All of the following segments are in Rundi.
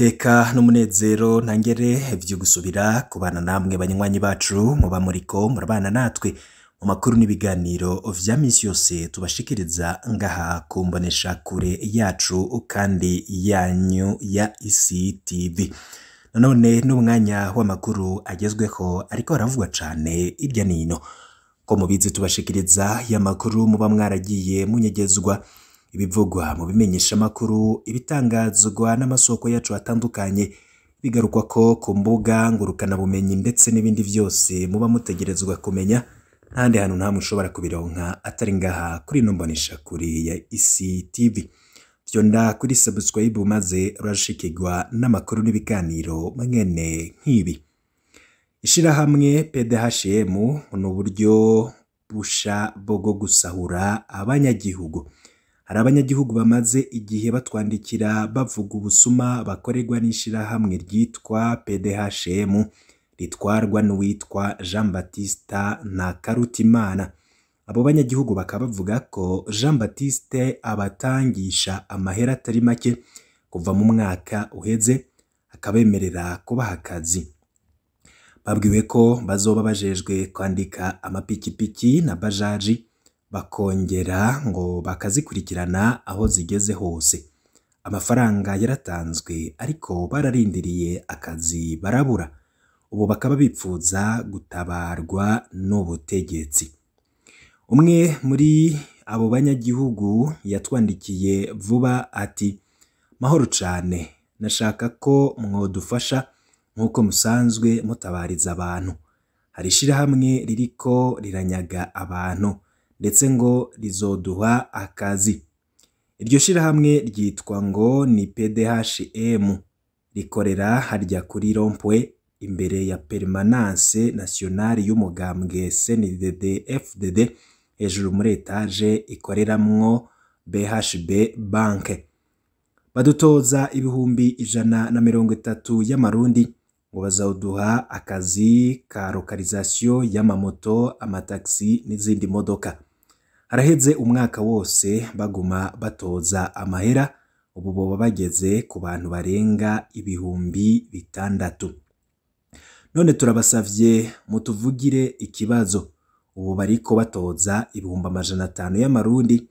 Iteka n'umunezero ntangere vyo gusubira kubana namwe banywanyi bacu muba muriko murabana natwe mu makuru n'ibiganiro vya misi yose tubashikiriza ngaha ku mbonesha kure yacu kandi yanyu ya ICTV. Nanone n'umwanya w'amakuru agezweho ariko haravugwa cane irya nino ko mubizi tubashikiriza y'amakuru muba mwaragiye munyegezwa ibivugwa mu bimenyesha makuru ibitangazwa n'amasoko yacu atandukanye bigarukwa ko ku mbuga ngurukana bumenyi ndetse n'ibindi vyose muba mutegerezwa kumenya ntande hantu nta mushobora kubironka atari ngaha kuri nombonesha kuri ya ICTV. Vyonda kuri subscribe maze urashikirwa n'amakuru n'ibiganiro mwene nk'ibi. Ishirahamwe PDHM n'uburyo busha bwo gusahura abanyagihugu. Hari abanyagihugu bamaze igihe batwandikira bavuga ubusuma bakorerwa n'ishirahamwe ryitwa PDHM ritwarwa n'uwitwa Jean Baptiste Ntakarutimana. Abo banyagihugu bakaba bavuga ko Jean Baptiste abatangisha amahera atari make kuva mu mwaka uheze akabemerera kubaha akazi. Babwiwe ko bazoba bajejwe kwandika amapikipiki na bajaji bakongera ngo bakazikurikirana aho zigeze hose. Amafaranga yaratanzwe ariko bararindiriye akazi barabura. Ubu bakaba bipfuza gutabarwa n'ubutegetsi. Umwe muri abo banyagihugu yatwandikiye vuba ati mahoro cane, nashaka ko mwodufasha nkuko musanzwe mutabariza abantu. Hari ishirahamwe ririko riranyaga abantu ndetse ngo rizoduha akazi. Iryo shirahamwe ryitwa ngo ni PDHM rikorera harya kuri rompwe imbere ya Permanence Nationale y'umugambwe CNDD-FDD hejuru muri etage ikoreramwo BHB Bank. Badutoza ibihumbi 130 y'amarundi ngo bazawuduha akazi ka localisation y'amamoto, amataxi n'izindi modoka. Haraheze umwaka wose baguma batoza amahera, ubu boba bageze ku bantu barenga ibihumbi 6. None turabasavye mutuvugire ikibazo. Ubu bariko batoza ibihumbi 500 y'amarundi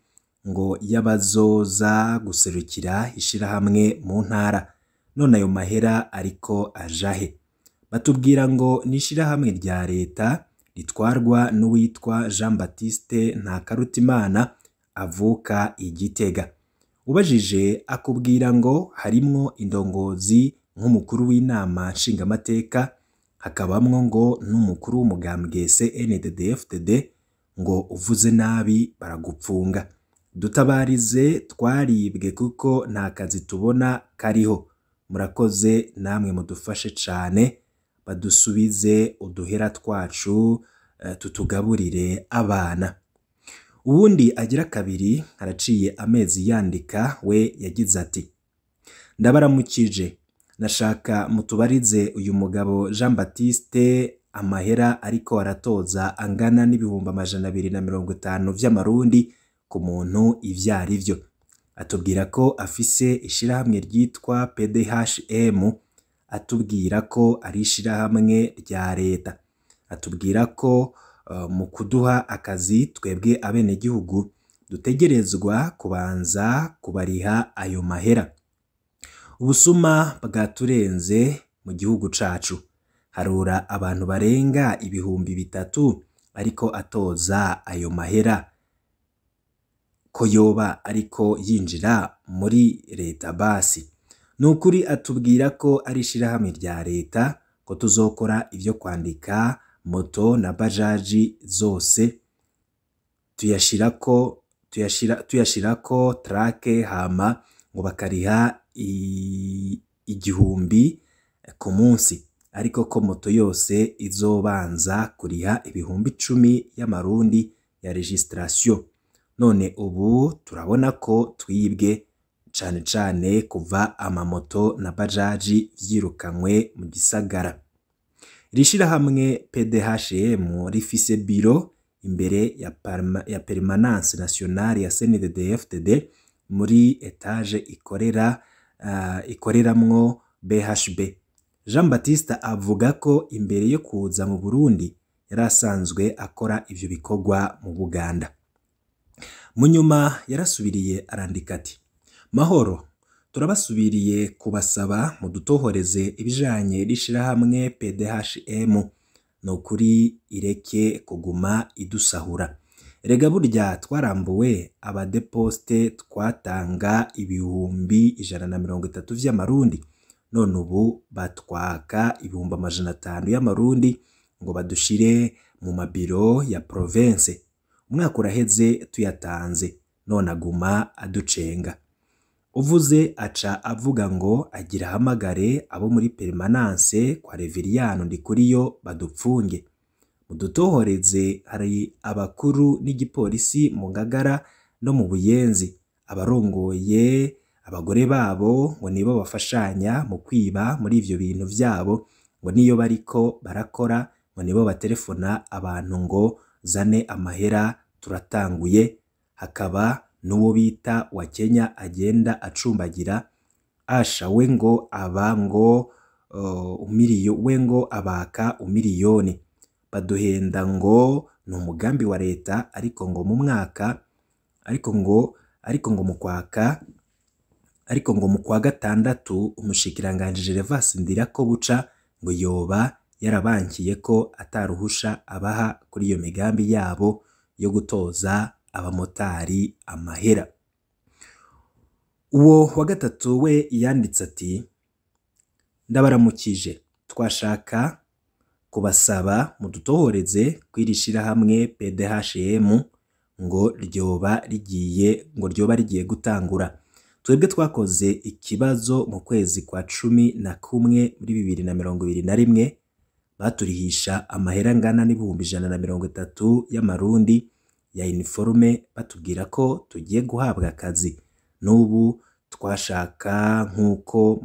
ngo yabazoza guserukira ishirahamwe mu ntara. None ayo mahera ariko ajahe? Batubwira ngo nishirahamwe rya leta ritwarwa n'uwitwa Jean Baptiste Ntakarutimana avuka Igitega. Ubajije akubwira ngo harimwo indongozi nk'umukuru w'inama nshingamateka, hakabamwo ngo n'umukuru w'umugambwe CNDD-FDD, ngo uvuze nabi baragupfunga. Dutabarize twaribwe kuko nta kazi tubona kariho. Murakoze namwe mudufashe cane badusubize uduhera twacu tutugaburire abana. Uwundi agira kabiri haraciye amezi yandika we yagize ati ndabaramukije, nashaka mutubarize uyu mugabo Jean Baptiste amahera ariko aratoza angana n'ibihumbi 250 vy'amarundi ku muntu ivyari vyo. Atubwira ko afise ishirahamwe ryitwa PDHM, atubwira ko ari ishirahamwe rya leta. Atubwira ko mu kuduha akazi twebwe abenegihugu dutegerezwa kubanza kubariha ayo mahera. Ubusuma bwaturenze mu gihugu cacu. Harura abantu barenga ibihumbi 3 ariko atoza ayo mahera. Ko yoba ariko yinjira muri leta basi. Nukuri atubwira ko ari ishirahamwe rya leta ko tuzokora ivyo kwandika moto na bajaji zose tuyashirako trake hama ngo bakariha 1000 ku munsi, ariko ko moto yose izobanza kuriha ibihumbi 10 y'amarundi ya registration. None ubu turabona ko twibwe cane cane kuva amamoto na bajaji vyirukanywe mu gisagara. Rishirahamwe PDHM rifise biro imbere ya Permanence Nationale ya CNDD-FDD muri etage ikoreramwo BHB. Jean Baptiste avuga ko imbere yo kuza mu Burundi yari asanzwe akora ivyo bikorwa mu Buganda. Mu nyuma yarasubiriye arandika ati: Mahoro, turabasubiriye kubasaba mu dutohoreze ibijanye n'ishirahamwe PDHM, nukuri ireke kuguma idusahura. Erega burya twarambuwe abadeposte twatanga ibihumbi 130 vy'amarundi, none ubu batwaka ibihumbi 500 y'amarundi ngo badushire mu mabiro ya province. Umwaka uraheze tuyatanze, none aguma aducenga. Uvuze aca avuga ngo agira hamagare abo muri permanence kwa Reveriyano Ndikuriyo badupfunge. Mudutohoreze, hari abakuru n'igipolisi mu Ngagara no mu Buyenzi, abarongoye abagore babo ngo nibo bafashanya mu kwiba muri ivyo bintu vyabo, ngo niyo bariko barakora ngo nibo batelefona abantu ngo zane amahera turatanguye. Hakaba n'uwo bita wa Kenya agenda acumbagira, asha we ngo aba ngo we ngo abaka umiliyoni, baduhenda ngo ni umugambi wa leta, ariko ngo mu mwaka ariko ngo mu kwa gatandatu umushikiranganje Gervas Ndirakobuca ngo yoba yarabankiye ko ataruhusha abaha kuri iyo migambi yabo yo gutoza abamotari amahera. Uwo wa gatatu we yanditse ati: ndabaramukije, twashaka kubasaba mudutohoreze kwirishira hamwe PDHM ngo ryoba rigiye gutangura. Twebwe twakoze ikibazo mu kwezi kwa 11 muri 2021, baturihisha amahera ngana n'ibihumbi 130 y'amarundi ya uniforme, batubwira ko tugiye guhabwa akazi. N'ubu twashaka nkuko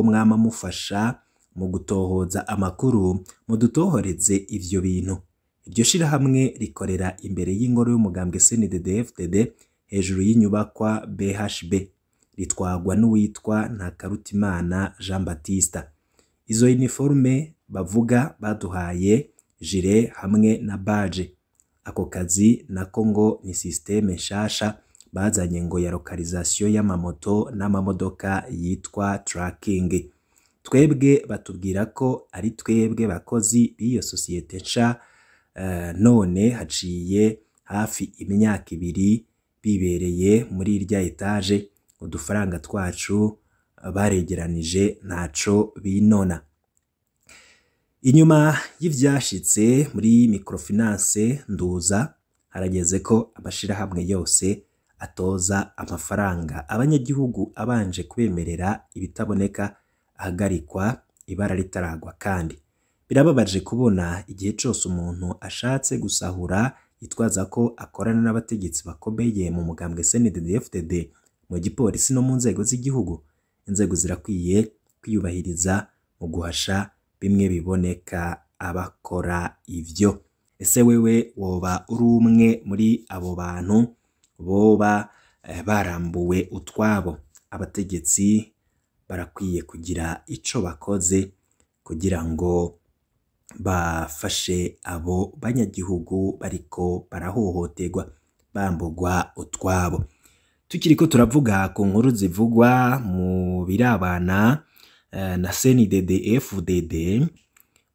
mwama mufasha mu gutohoza amakuru, mudutohoreze ivyo bintu. Iryo shirahamwe rikorera imbere y'ingoro y'umugambwe CNDD-FDD hejuru y'inyubakwa BHB, ritwagwa n'uwitwa Ntakarutimana Jean Baptiste. Izo uniforme bavuga baduhaye jire hamwe na badge. Ako kazi nako ngo ni systeme nshasha bazanye ngo ya localisation y'amamoto n'amamodoka yitwa tracking. Twebwe batubwira ko ari twebwe bakozi b'iyo societe nsha, none haciye hafi imyaka 2 bibereye muri irya etage, udufaranga twacu baregeranije ntaco binona. Inyuma y'ivyashitse muri microfinance Nduza, harageze ko amashirahamwe yose atoza amafaranga abanyagihugu abanje kwemerera ibitaboneka ahagarikwa ibara ritaragwa. Kandi birababaje kubona igihe cyose umuntu ashatse gusahura yitwaza ko akorana n'abategetsi bakomeye mu mugambwe CNDD-FDD, mu gipolisi no mu nzego z'igihugu. Inzego zirakwiye kwiyubahiriza mu guhasha bimwe biboneka abakora ivyo. Ese wewe woba uri umwe muri abo bantu boba barambuwe utwabo? Abategetsi barakwiye kugira ico bakoze kugira ngo bafashe abo banyagihugu bariko barahohoterwa bambugwa utwabo. Tukiriko turavuga ku nkuru zivugwa mu birabana na CNDD-FDD,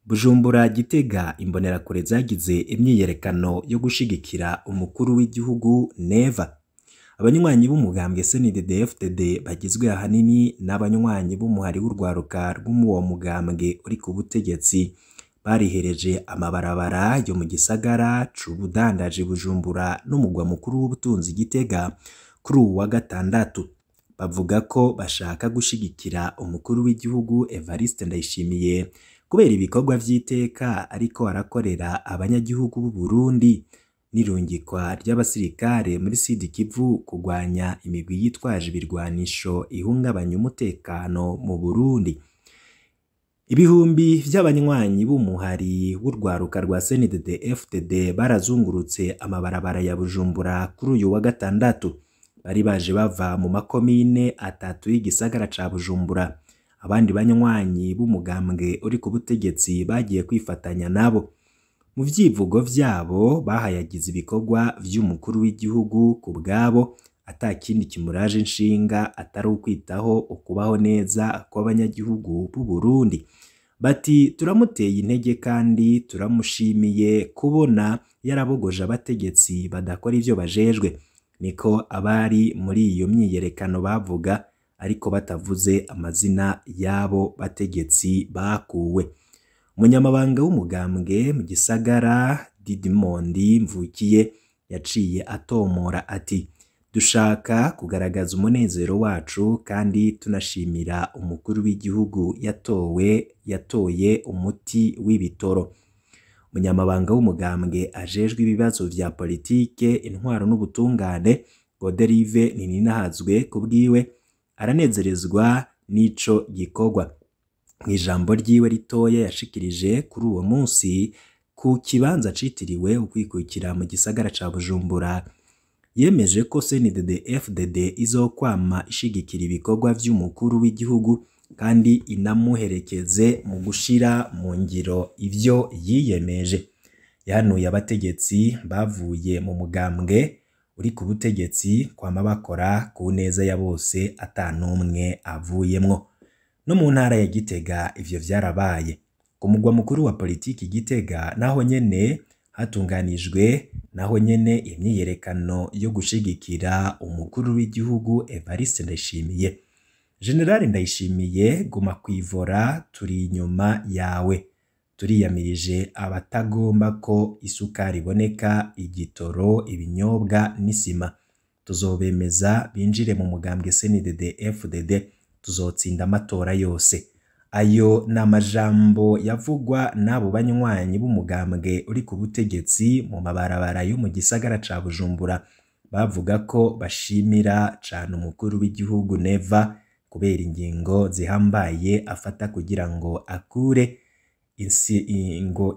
Bujumbura, Gitega, imbonerakure zagize imyiyerekano yo gushigikira umukuru w'igihugu Neva. Abanywanyi b'umugambwe CNDD-FDD bagizwe ahanini n'abanywanyi b'umuhari w'urwaruka rw'uwo mugambwe uri ku butegetsi, barihereje amabarabara yo mu gisagara c'ubudandaji Bujumbura n'umugwa mukuru w'ubutunzi Gitega kuri uwa gatandatu. Bavuga ko bashaka gushigikira umukuru w'igihugu Evariste Ndayishimiye kubera ibikorwa vy'iteka ariko arakorera abanyagihugu b'u Burundi, n'irungikwa ry'abasirikare muri Sud Kivu kugwanya imigwi yitwaje ibirwanisho ihungabanya umutekano mu Burundi. Ibihumbi vy'abanywanyi b'umuhari w'urwaruka rwa CNDD-FDD barazungurutse amabarabara ya Bujumbura kuri uyu wa gatandatu. bari baje bava mu makomine atatu y'igisagara ca Bujumbura. Abandi banywanyi b'umugambwe uri ku butegetsi bagiye kwifatanya nabo. Mu vyivugo vyabo bahayagiza ibikorwa vy'umukuru w'igihugu ku bwabo, atakindi kimuraje inshinga atari ukwitaho ukubaho neza kw'abanyagihugu b'u Burundi. Bati turamuteye intege kandi turamushimiye kubona yarabogoje abategetsi badakora ivyo bajejwe. Niko abari muri iyo myiyerekano bavuga, ariko batavuze amazina y'abo bategetsi bakuwe. Umunyamabanga w'umugambwe mu gisagara Didimond Mvukiye yaciye atomora ati dushaka kugaragaza umunezero wacu kandi tunashimira umukuru w'igihugu yatoye umuti w'ibitoro. Umunyamabanga w'umugambwe ajejwe ibibazo vya politike, intwaro n'ubutungane Goderive Nininahazwe kubwiwe aranezerezwa n'ico gikorwa. Mw'ijambo ryiwe ritoya yashikirije kuri uwo munsi ku kibanza citiriwe ukwikukira mu gisagara ca Bujumbura, yemeje ko CNDD-FDD izokwama ishigikira ibikorwa vy'umukuru w'igihugu kandi inamuherekeze mu gushira mu ngiro ivyo yiyemeje. Yahanuye abategetsi bavuye mu mugambwe uri ku butegetsi kwama bakora ku neza ya bose atanumwe avuyemwo. No mu ntara ya Gitega ivyo vyarabaye. Ku mugwa mukuru wa politiki Gitega naho nyene hatunganijwe imyiyerekano yo gushigikira umukuru w'igihugu Evariste Ndayishimiye. General Ndayishimiye guma kwivora, turi inyuma yawe. Turiyamirije abatagomba ko isukari iboneka, igitoro, ibinyobwa n'isima. Tuzobemeza binjire mu mugambwe CNDD-FDD, tuzotsinda amatora yose. Ayo n'amajambo yavugwa n'abo banywanyi b'umugambwe uri ku butegetsi mu mabarabara yo mu gisagara ca Bujumbura, bavuga ko bashimira cane umukuru w'igihugu Neva kubera ingingo zihambaye afata kugira ngo akure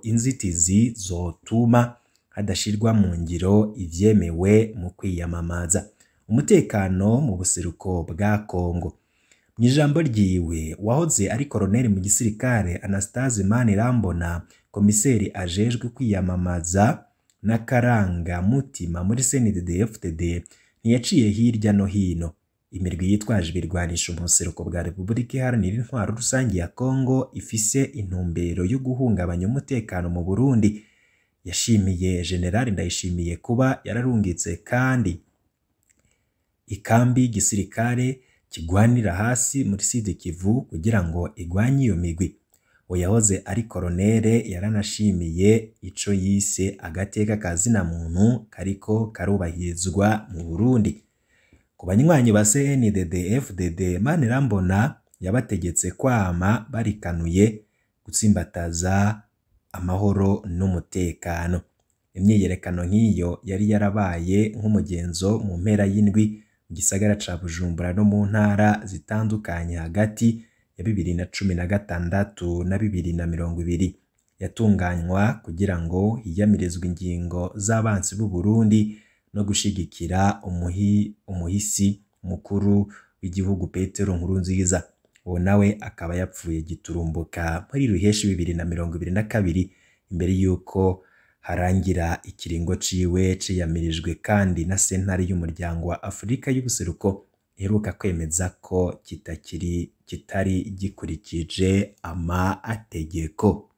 inzitizi zotuma hadashirwa mu ngiro ivyemewe mu kwiyamamaza. Umutekano mu buseruko bwa Kongo. Mw'ijambo ryiwe wahoze ari koloneli mu gisirikare Anastase Manirambona, komiseri ajejwe kwiyamamaza n'akaranga mutima muri CNDD-FDD, ntiyaciye hirya no hino. Imirwi yitwaje ibirwanisho mu buseruko bwa Repubulika Iharanira Intwaro Rusangi ya Kongo ifise intumbero yo guhungabanya umutekano mu Burundi. Yashimiye General Ndayishimiye kuba yararungitse kandi ikambi gisirikare kigwanira hasi muri Sud Kivu kugira ngo igwanye iyo migwi. Yahoze ari kolonele yaranashimiye ico yise agateka kazina muntu kariko karubahirizwa mu Burundi. Ku banywanyi ba CNDD-FDD, Manirambona yabategetse kwama barikanuye gutsimbataza amahoro n'umutekano. Imyiyerekano nk'iyo yari yarabaye nk'umugenzo mu mpera y'indwi mu gisagara ca Bujumbura no mu ntara zitandukanye hagati ya 2016 na 2020. Yatunganywa kugira ngo hiyamirizwe ingingo z'abansi b'u Burundi no gushigikira umuhisi mukuru w'igihugu Petero Nkurunziza. Uwo nawe akaba yapfuye giturumbuka muri Ruheshi 2022 imbere yuko harangira ikiringo ciwe ciyamirijwe kandi na sentare y'umuryango wa Afrika y'ubuseruko iheruka kwemeza ko kitari gikurikije amategeko.